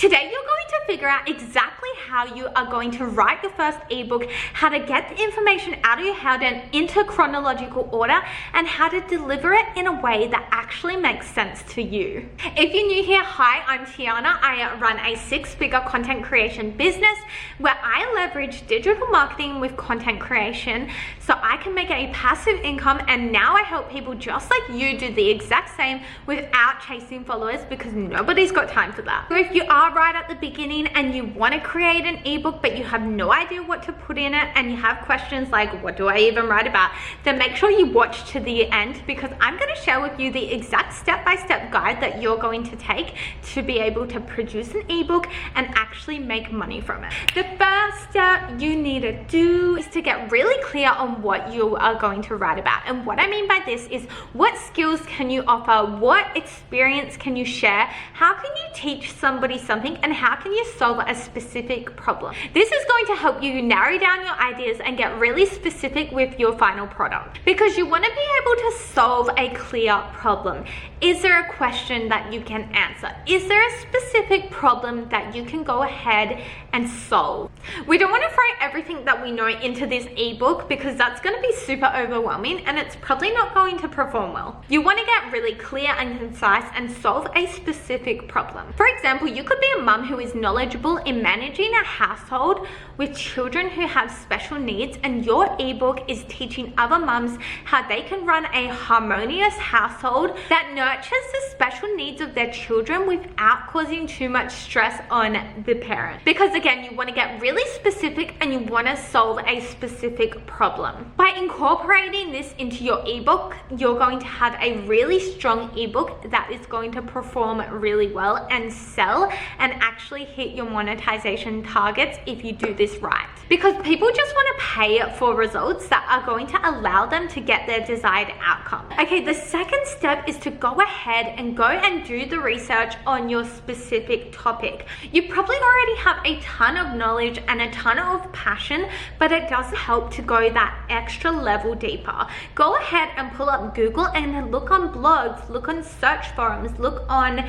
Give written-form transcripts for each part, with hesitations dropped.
Today, you're going to figure out exactly how you are going to write your first ebook, how to get the information out of your head and into chronological order, and how to deliver it in a way that actually makes sense to you. If you're new here, hi, I'm Tiana. I run a six-figure content creation business where I leverage digital marketing with content creation so I can make a passive income, and now I help people just like you do the exact same without chasing followers because nobody's got time for that. So if you are right at the beginning and you want to create an ebook but you have no idea what to put in it and you have questions like what do I even write about, then make sure you watch to the end because I'm going to share with you the exact step-by-step guide that you're going to take to be able to produce an ebook and actually make money from it. The first step you need to do is to get really clear on what you are going to write about. And what I mean by this is what skills can you offer, what experience can you share, how can you teach somebody something, and how can you solve a specific problem. This is going to help you narrow down your ideas and get really specific with your final product because you want to be able to solve a clear problem. Is there a question that you can answer? Is there a specific problem that you can go ahead and solve? We don't want to throw everything that we know into this ebook because that's going to be super overwhelming and it's probably not going to perform well. You want to get really clear and concise and solve a specific problem. For example, you could be a mum who is knowledgeable in managing a household with children who have special needs, and your ebook is teaching other mums how they can run a harmonious household that nurtures the special needs of their children without causing too much stress on the parent. Because again, you want to get really specific and you want to solve a specific problem. By incorporating this into your ebook, you're going to have a really strong ebook that is going to perform really well and sell and actually hit your monetization targets if you do this right. Because people just want to pay for results that are going to allow them to get their desired outcome. Okay, the second step is to go ahead and go and do the research on your specific topic. You probably already have a ton of knowledge and a ton of passion, but it does help to go that extra level deeper. Go ahead and pull up Google and look on blogs, look on search forums, look on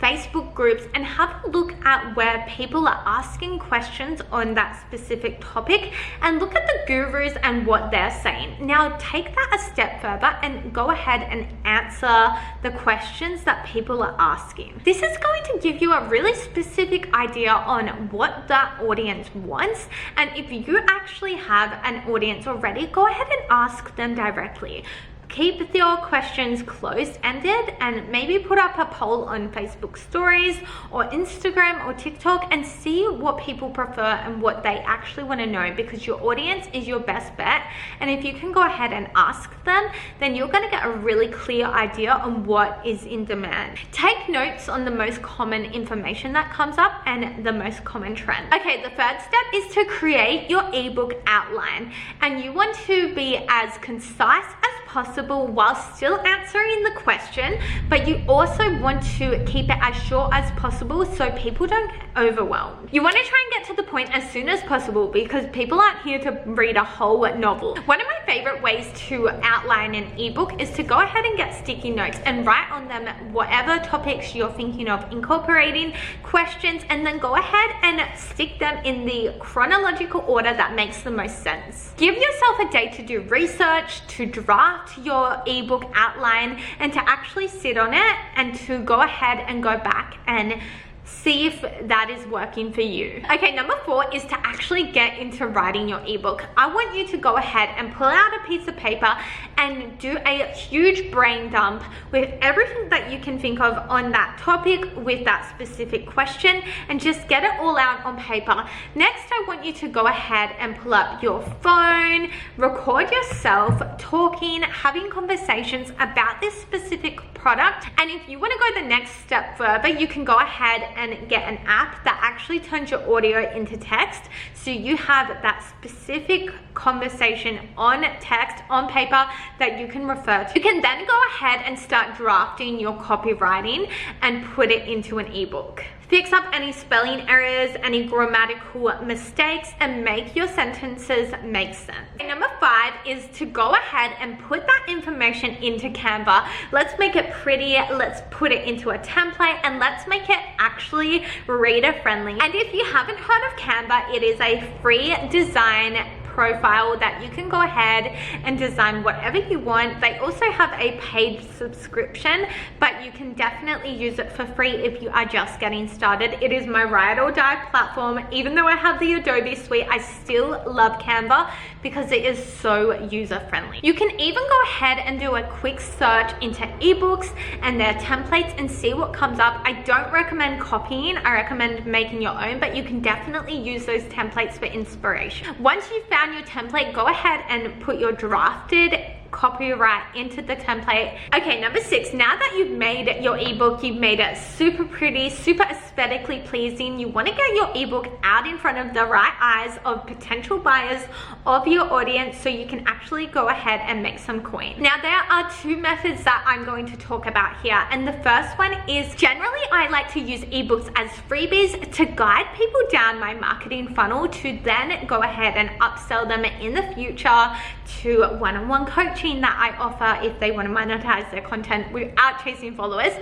Facebook groups, and have a look at where people are asking questions on that specific topic and look at the gurus and what they're saying. Now take that a step further and go ahead and answer the questions that people are asking. This is going to give you a really specific idea on what that audience wants, and if you actually have an audience already, go ahead and ask them directly. Keep your questions closed-ended and maybe put up a poll on Facebook stories or Instagram or TikTok and see what people prefer and what they actually want to know, because your audience is your best bet. And if you can go ahead and ask them, then you're going to get a really clear idea on what is in demand. Take notes on the most common information that comes up and the most common trend. Okay, the third step is to create your ebook outline, and you want to be as concise as possible while still answering the question, but you also want to keep it as short as possible so people don't get overwhelmed. You want to try and get to the point as soon as possible because people aren't here to read a whole novel. One of my favorite ways to outline an ebook is to go ahead and get sticky notes and write on them whatever topics you're thinking of incorporating, questions, and then go ahead and stick them in the chronological order that makes the most sense. Give yourself a day to do research, to draft your ebook outline, and to actually sit on it and to go ahead and go back and see if that is working for you. Okay, number 4 is to actually get into writing your ebook. I want you to go ahead and pull out a piece of paper and do a huge brain dump with everything that you can think of on that topic with that specific question, and just get it all out on paper. Next, I want you to go ahead and pull up your phone, record yourself talking, having conversations about this specific product. And if you want to go the next step further, you can go ahead and get an app that actually turns your audio into text, so you have that specific conversation on text, on paper, that you can refer to. You can then go ahead and start drafting your copywriting and put it into an ebook. fix up any spelling errors, any grammatical mistakes, and make your sentences make sense. Number 5 is to go ahead and put that information into Canva. Let's make it pretty, let's put it into a template, and let's make it actually reader friendly. And if you haven't heard of Canva, it is a free design profile that you can go ahead and design whatever you want. They also have a paid subscription, but you can definitely use it for free if you are just getting started. It is my ride or die platform. Even though I have the Adobe suite, I still love Canva because it is so user friendly. You can even go ahead and do a quick search into ebooks and their templates and see what comes up. I don't recommend copying, I recommend making your own, but you can definitely use those templates for inspiration. Once you've found your template, go ahead and put your drafted copyright into the template. Okay, number 6, now that you've made your ebook, you've made it super pretty, super aesthetically pleasing, you want to get your ebook out in front of the right eyes of potential buyers of your audience so you can actually go ahead and make some coin. Now, there are 2 methods that I'm going to talk about here, and the first one is generally I like to use ebooks as freebies to guide people down my marketing funnel to then go ahead and upsell them in the future to one-on-one coaching that I offer if they want to monetize their content without chasing followers,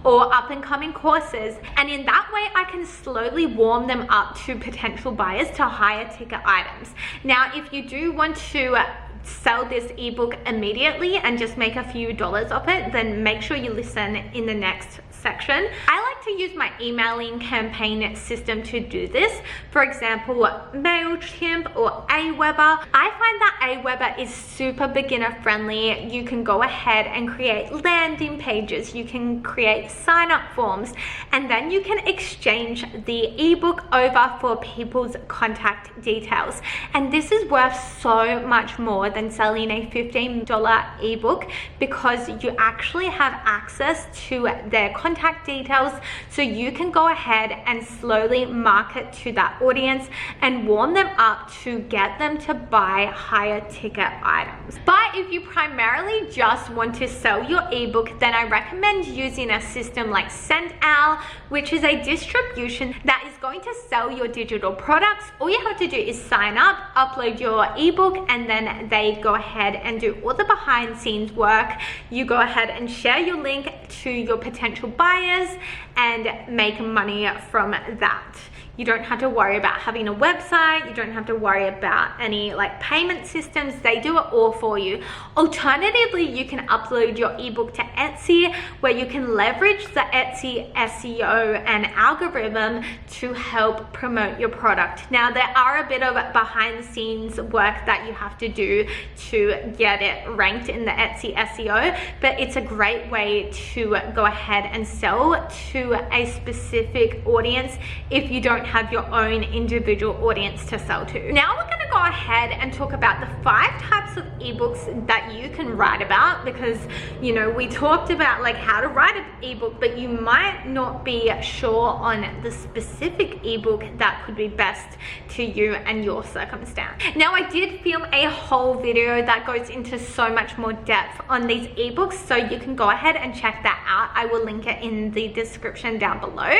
or up and coming courses. And in that way, I can slowly warm them up to potential buyers to higher ticket items. Now, if you do want to sell this ebook immediately and just make a few dollars off it, then make sure you listen in the next section. I like to use my emailing campaign system to do this. For example, MailChimp or Aweber. I find that Aweber is super beginner friendly. You can go ahead and create landing pages, you can create sign up forms, and then you can exchange the ebook over for people's contact details. And this is worth so much more than selling a $15 ebook because you actually have access to their contact details, so you can go ahead and slowly market to that audience and warm them up to get them to buy higher ticket items. But if you primarily just want to sell your ebook, then I recommend using a system like SendOwl, which is a distribution that is going to sell your digital products. All you have to do is sign up, upload your ebook, and then they go ahead and do all the behind scenes work. You go ahead and share your link to your potential buyers and make money from that. You don't have to worry about having a website. You don't have to worry about any like payment systems. They do it all for you. Alternatively, you can upload your ebook to Etsy, where you can leverage the Etsy SEO and algorithm to help promote your product. Now, there are a bit of behind the scenes work that you have to do to get it ranked in the Etsy SEO, but it's a great way to go ahead and sell to a specific audience if you don't have your own individual audience to sell to. Now we're going to go ahead and talk about the 5 types of ebooks that you can write about, because you know we talked about like how to write an ebook, but you might not be sure on the specific ebook that could be best to you and your circumstance. Now, I did film a whole video that goes into so much more depth on these ebooks, so you can go ahead and check that out. I will link it in the description down below,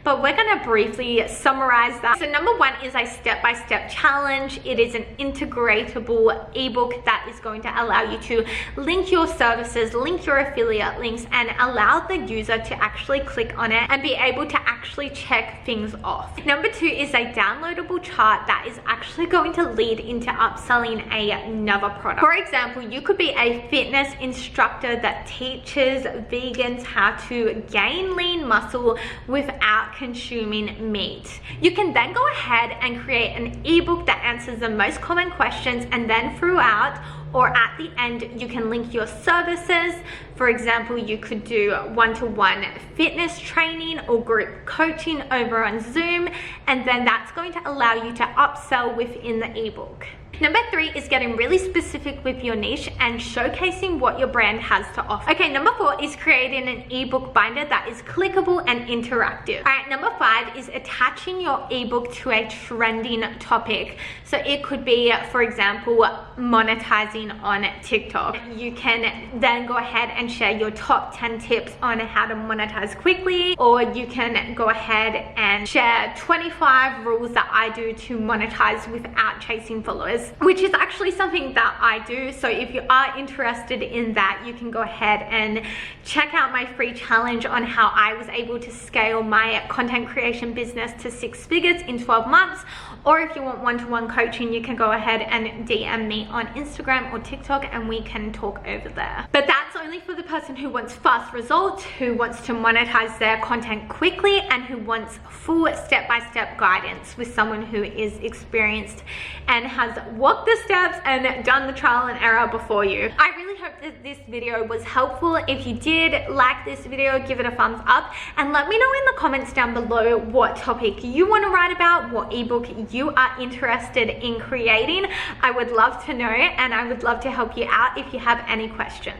but we're going to briefly summarize that. So number 1 is a step-by-step challenge. It is an integratable ebook that is going to allow you to link your services, link your affiliate links, and allow the user to actually click on it and be able to actually check things off. Number 2 is a downloadable chart that is actually going to lead into upselling another product. For example, you could be a fitness instructor that teaches vegans how to gain lean muscle without consuming meat. You can then go ahead and create an ebook that answers the most common questions, and then throughout or at the end you can link your services. For example, you could do one-to-one fitness training or group coaching over on Zoom, and then that's going to allow you to upsell within the ebook. Number 3 is getting really specific with your niche and showcasing what your brand has to offer. Okay, number 4 is creating an ebook binder that is clickable and interactive. All right, number 5 is attaching your ebook to a trending topic. So it could be, for example, monetizing on TikTok. You can then go ahead and share your top 10 tips on how to monetize quickly, or you can go ahead and share 25 rules that I do to monetize without chasing followers, which is actually something that I do. So if you are interested in that, you can go ahead and check out my free challenge on how I was able to scale my content creation business to 6 figures in 12 months. Or if you want one-to-one coaching, you can go ahead and DM me on Instagram or TikTok and we can talk over there. But that's only for the person who wants fast results, who wants to monetize their content quickly, and who wants full step-by-step guidance with someone who is experienced and has walked the steps and done the trial and error before you. I really hope that this video was helpful. If you did like this video, give it a thumbs up and let me know in the comments down below what topic you want to write about, what ebook you are interested in creating. I would love to know, and I would love to help you out if you have any questions.